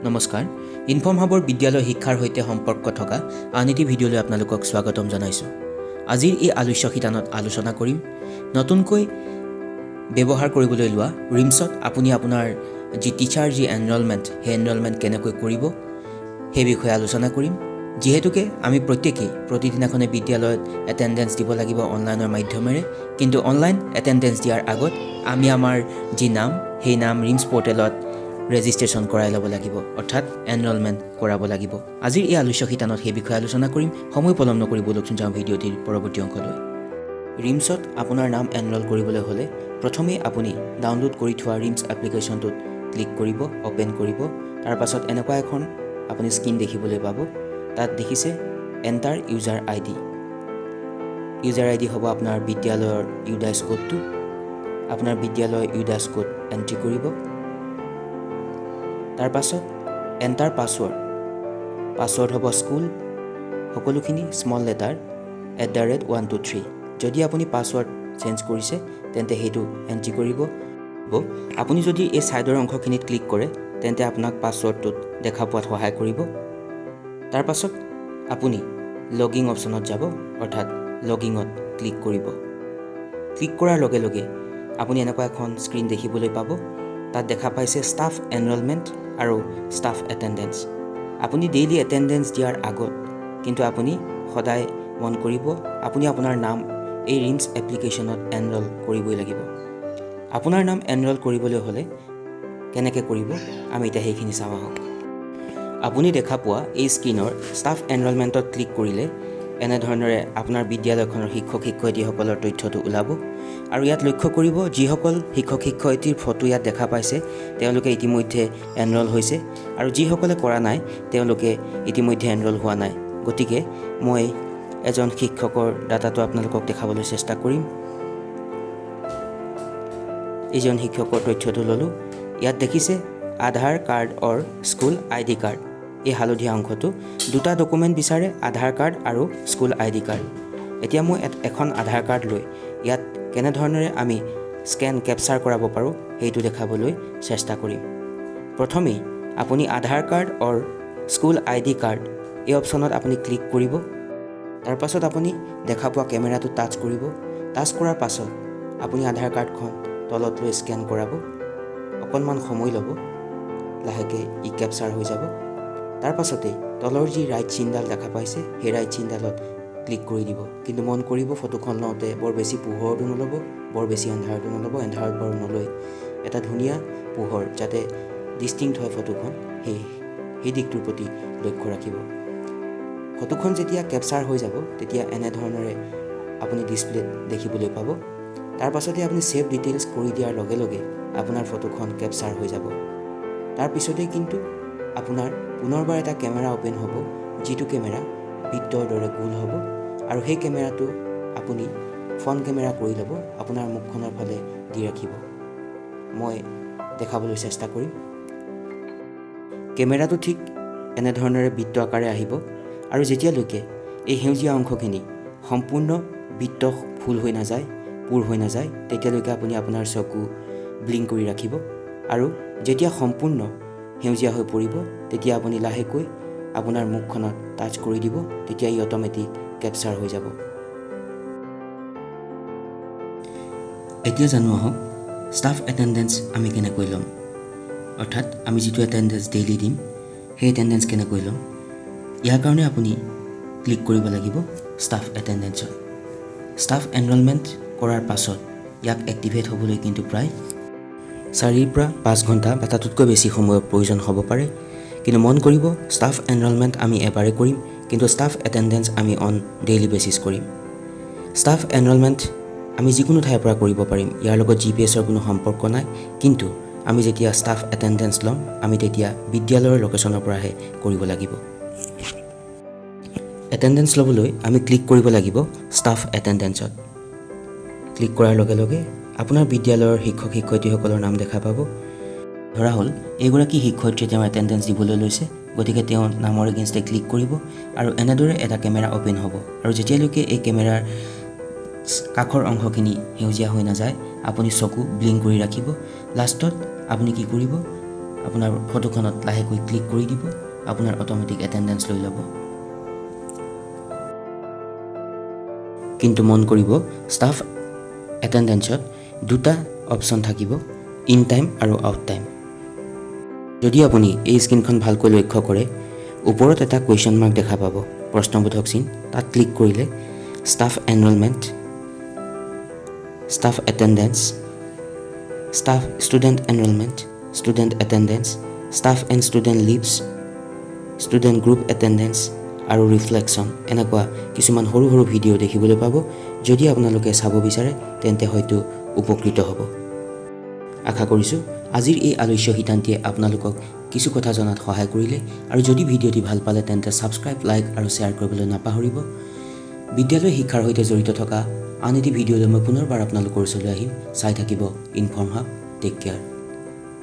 নমস্কাৰ ইনফৰ্ম হাবৰ বিদ্যালয় শিক্ষাৰ সৈতে সম্পৰ্ক থকা আন এটি ভিডিঅ'লৈ আপোনালোকক স্বাগতম জনাইছোঁ। আজিৰ এই আলোচ্য শিতানত আলোচনা কৰিম নতুনকৈ ব্যৱহাৰ কৰিবলৈ লোৱা ৰিমছত আপুনি আপোনাৰ যি টিচাৰ যি এনৰলমেণ্ট সেই এনৰলমেণ্ট কেনেকৈ কৰিব সেই বিষয়ে আলোচনা কৰিম। যিহেতুকে আমি প্ৰত্যেকেই প্ৰতিদিনাখনে বিদ্যালয়ত এটেণ্ডেঞ্চ দিব লাগিব অনলাইনৰ মাধ্যমেৰে, কিন্তু অনলাইন এটেণ্ডেঞ্চ দিয়াৰ আগত আমি আমাৰ যি নাম সেই নাম ৰিমছ পৰ্টেলত ৰেজিষ্ট্ৰেশ্যন কৰাই ল'ব লাগিব, অৰ্থাৎ এনৰলমেণ্ট কৰাব লাগিব। আজিৰ এই আলোচ্য শিতানত সেই বিষয়ে আলোচনা কৰিম। সময় পলম নকৰি বলকচোন যাওঁ ভিডিঅ'টিৰ পৰৱৰ্তী অংশলৈ। ৰিমছত আপোনাৰ নাম এনৰল কৰিবলৈ হ'লে প্ৰথমে আপুনি ডাউনলোড কৰি থোৱা ৰিমছ এপ্লিকেশ্যনটোত ক্লিক কৰিব, অ'পেন কৰিব। তাৰ পাছত এনেকুৱা এখন আপুনি স্ক্ৰীন দেখিবলৈ পাব। তাত দেখিছে এণ্টাৰ ইউজাৰ আই ডি। ইউজাৰ আই ডি হ'ব আপোনাৰ বিদ্যালয়ৰ ইউডাইছ কোডটো। আপোনাৰ বিদ্যালয়ৰ ইউডাইছ কোড এণ্ট্ৰি কৰিব। তাৰ পাছত এণ্টাৰ পাছৱৰ্ড। পাছৱৰ্ড হ'ব স্কুল, সকলোখিনি স্মল লেটাৰ @123। যদি আপুনি পাছৱৰ্ড চেঞ্জ কৰিছে তেন্তে সেইটো এণ্ট্ৰি কৰিব। আপুনি যদি এই ছাইডৰ অংশখিনিত ক্লিক কৰে তেন্তে আপোনাক পাছৱৰ্ডটোত দেখা পোৱাত সহায় কৰিব। তাৰ পাছত আপুনি লগিং অপশ্যনত যাব, অৰ্থাৎ লগিঙত ক্লিক কৰিব। ক্লিক কৰাৰ লগে লগে আপুনি এনেকুৱা এখন স্ক্ৰীন দেখিবলৈ পাব। তাত দেখা পাইছে ষ্টাফ এনৰলমেণ্ট আৰু ষ্টাফ এটেণ্ডেঞ্চ। আপুনি ডেইলি এটেণ্ডেঞ্চ দিয়াৰ আগত কিন্তু আপুনি সদায় মন কৰিব আপুনি আপোনাৰ নাম এই ৰিমছ এপ্লিকেশ্যনত এনৰল কৰিবই লাগিব। আপোনাৰ নাম এনৰল কৰিবলৈ হ'লে কেনেকৈ কৰিব আমি এতিয়া সেইখিনি চাওঁ আহক। আপুনি দেখা পোৱা এই স্ক্ৰীনৰ ষ্টাফ এনৰলমেণ্টত ক্লিক কৰিলে এনেধৰণেৰে আপোনাৰ বিদ্যালয়খনৰ শিক্ষক শিক্ষয়িত্ৰীসকলৰ তথ্যটো ওলাব। আৰু ইয়াত লক্ষ্য কৰিব যিসকল শিক্ষক শিক্ষয়িত্ৰীৰ ফটো ইয়াত দেখা পাইছে তেওঁলোকে ইতিমধ্যে এনৰল হৈছে, আৰু যিসকলে কৰা নাই তেওঁলোকে ইতিমধ্যে এনৰল হোৱা নাই। গতিকে মই এজন শিক্ষকৰ ডাটাটো আপোনালোকক দেখাবলৈ চেষ্টা কৰিম। এইজন শিক্ষকৰ তথ্যটো ল'লোঁ। ইয়াত দেখিছে আধাৰ কাৰ্ড অৰ স্কুল আই ডি কাৰ্ড। এই হালধীয়া অংশটো দুটা ডকুমেণ্ট বিচাৰে, আধাৰ কাৰ্ড আৰু স্কুল আই ডি কাৰ্ড। এতিয়া মই এখন আধাৰ কাৰ্ড লৈ ইয়াত কেনেধৰণেৰে আমি কেপচাৰ কৰাব পাৰোঁ সেইটো দেখাবলৈ চেষ্টা কৰিম। প্ৰথমেই আপুনি আধাৰ কাৰ্ড অৰ স্কুল আই ডি কাৰ্ড এই অপশ্যনত আপুনি ক্লিক কৰিব। তাৰ পাছত আপুনি দেখা পোৱা কেমেৰাটো টাচ কৰিব। টাচ কৰাৰ পাছত আপুনি আধাৰ কাৰ্ডখন তলত লৈ স্কেন কৰাব। অকণমান সময় ল'ব, লাহেকৈ ই কেপচাৰ হৈ যাব। তাৰ পাছতেই তলৰ যি ৰাইট চিনডাল দেখা পাইছে সেই ৰাইট চিনডালত ক্লিক কৰি দিব। কিন্তু মন কৰিব ফটোখন লওঁতে বৰ বেছি পোহৰটো নল'ব, বৰ বেছি এন্ধাৰটো নল'ব। এন্ধাৰত বাৰু নলৈ এটা ধুনীয়া পোহৰ যাতে ডিষ্টিংক্ট হয় ফটোখন সেই দিশটোৰ প্ৰতি লক্ষ্য ৰাখিব। ফটোখন যেতিয়া কেপচাৰ হৈ যাব তেতিয়া এনেধৰণেৰে আপুনি ডিছপ্লেত দেখিবলৈ পাব। তাৰ পাছতে আপুনি ছেভ ডিটেইলছ কৰি দিয়াৰ লগে লগে আপোনাৰ ফটোখন কেপচাৰ হৈ যাব। তাৰপিছতেই কিন্তু আপোনাৰ পুনৰবাৰ এটা কেমেৰা অ'পেন হ'ব, যিটো কেমেৰা বৃত্তৰ দৰে গোল হ'ব, আৰু সেই কেমেৰাটো আপুনি ফ্ৰণ্ট কেমেৰা কৰি ল'ব, আপোনাৰ মুখখনৰ ফালে দি ৰাখিব। মই দেখাবলৈ চেষ্টা কৰিম। কেমেৰাটো ঠিক এনেধৰণেৰে বৃত্ত আকাৰে আহিব, আৰু যেতিয়ালৈকে এই সেউজীয়া অংশখিনি সম্পূৰ্ণ বৃত্ত ফুল হৈ নাযায়, পূৰ হৈ নাযায়, তেতিয়ালৈকে আপুনি আপোনাৰ চকু ব্লিংক কৰি ৰাখিব। আৰু যেতিয়া সম্পূৰ্ণ সেউজীয়া হৈ পৰিব তেতিয়া আপুনি লাহেকৈ আপোনাৰ মুখখনত টাচ কৰি দিব, তেতিয়া ই অট'মেটিক কেপচাৰ হৈ যাব। এতিয়া জানো আহক ষ্টাফ এটেণ্ডেঞ্চ আমি কেনেকৈ ল'ম, অৰ্থাৎ আমি যিটো এটেণ্ডেঞ্চ ডেইলি দিম সেই এটেণ্ডেঞ্চ কেনেকৈ ল'ম। ইয়াৰ কাৰণে আপুনি ক্লিক কৰিব লাগিব ষ্টাফ এটেণ্ডেঞ্চত। ষ্টাফ এনৰলমেণ্ট কৰাৰ পাছত ইয়াক এক্টিভেট হ'বলৈ কিন্তু প্ৰায় 4 পৰা 5 ঘণ্টা বা তাতোতকৈ বেছি সময়ৰ প্ৰয়োজন হ'ব পাৰে। কিন্তু মন কৰিব ষ্টাফ এনৰলমেণ্ট আমি এবাৰে কৰিম, কিন্তু ষ্টাফ এটেণ্ডেঞ্চ আমি অন ডেইলি বেচিছ কৰিম। ষ্টাফ এনৰলমেণ্ট আমি যিকোনো ঠাইৰ পৰা কৰিব পাৰিম, ইয়াৰ লগত GPS-ৰ কোনো সম্পৰ্ক নাই। কিন্তু আমি যেতিয়া ষ্টাফ এটেণ্ডেঞ্চ ল'ম আমি তেতিয়া বিদ্যালয়ৰ লোকেশ্যনৰ পৰাহে কৰিব লাগিব। এটেণ্ডেঞ্চ ল'বলৈ আমি ক্লিক কৰিব লাগিব ষ্টাফ এটেণ্ডেঞ্চত। ক্লিক কৰাৰ লগে লগে আপোনাৰ বিদ্যালয়ৰ শিক্ষক শিক্ষয়িত্ৰীসকলৰ নাম দেখা পাব। ধৰা হ'ল এইগৰাকী শিক্ষয়িত্ৰীয়ে তেওঁৰ এটেণ্ডেঞ্চ দিবলৈ লৈছে, গতিকে তেওঁ নামৰ এগেইনষ্টে ক্লিক কৰিব আৰু এনেদৰে এটা কেমেৰা অ'পেন হ'ব। আৰু যেতিয়ালৈকে এই কেমেৰাৰ কাষৰ অংশখিনি সেউজীয়া হৈ নাযায় আপুনি চকু ব্লিংক কৰি ৰাখিব। লাষ্টত আপুনি কি কৰিব, আপোনাৰ ফটোখনত লাহেকৈ ক্লিক কৰি দিব আপোনাৰ অটোমেটিক এটেন্ডেন্স লৈ ল'ব কিন্তু মন কৰিব ষ্টাফ এটেন্ডেন্সত দুটা অপচন থাকিব ইন টাইম আৰু আউট টাইম যদি আপুনি এই স্ক্ৰীনখন ভালকৈ লক্ষ্য কৰে ওপৰত এটা কুৱেশ্যন মাৰ্ক দেখা পাব প্ৰশ্নবোধক চিন তাত ক্লিক কৰিলে staff enrolment staff attendance staff student enrolment student attendance staff and student leaves student group attendance আৰু ৰিফ্লেকশ্যন এনেকুৱা কিছুমান সৰু সৰু ভিডিঅ' দেখিবলৈ পাব যদি আপোনালোকে চাব বিচাৰে তেন্তে হয়তো উপকৃত হ'ব আশা কৰিছোঁ আজিৰ এই আলোচ্য শিতানটিয়ে আপোনালোকক কিছু কথা জনাত সহায় কৰিলে আৰু যদি ভিডিঅ'টি ভাল পালে তেন্তে সাবস্ক্ৰাইব লাইক আৰু শ্বেয়াৰ কৰিবলৈ নাপাহৰিব বিদ্যালয় শিক্ষাৰ সৈতে জড়িত থকা আন এটি ভিডিঅ'লৈ মই পুনৰবাৰ আপোনালোকৰ ওচৰলৈ আহিম চাই থাকিব ইনফৰ্ম হাব টেক কেয়াৰ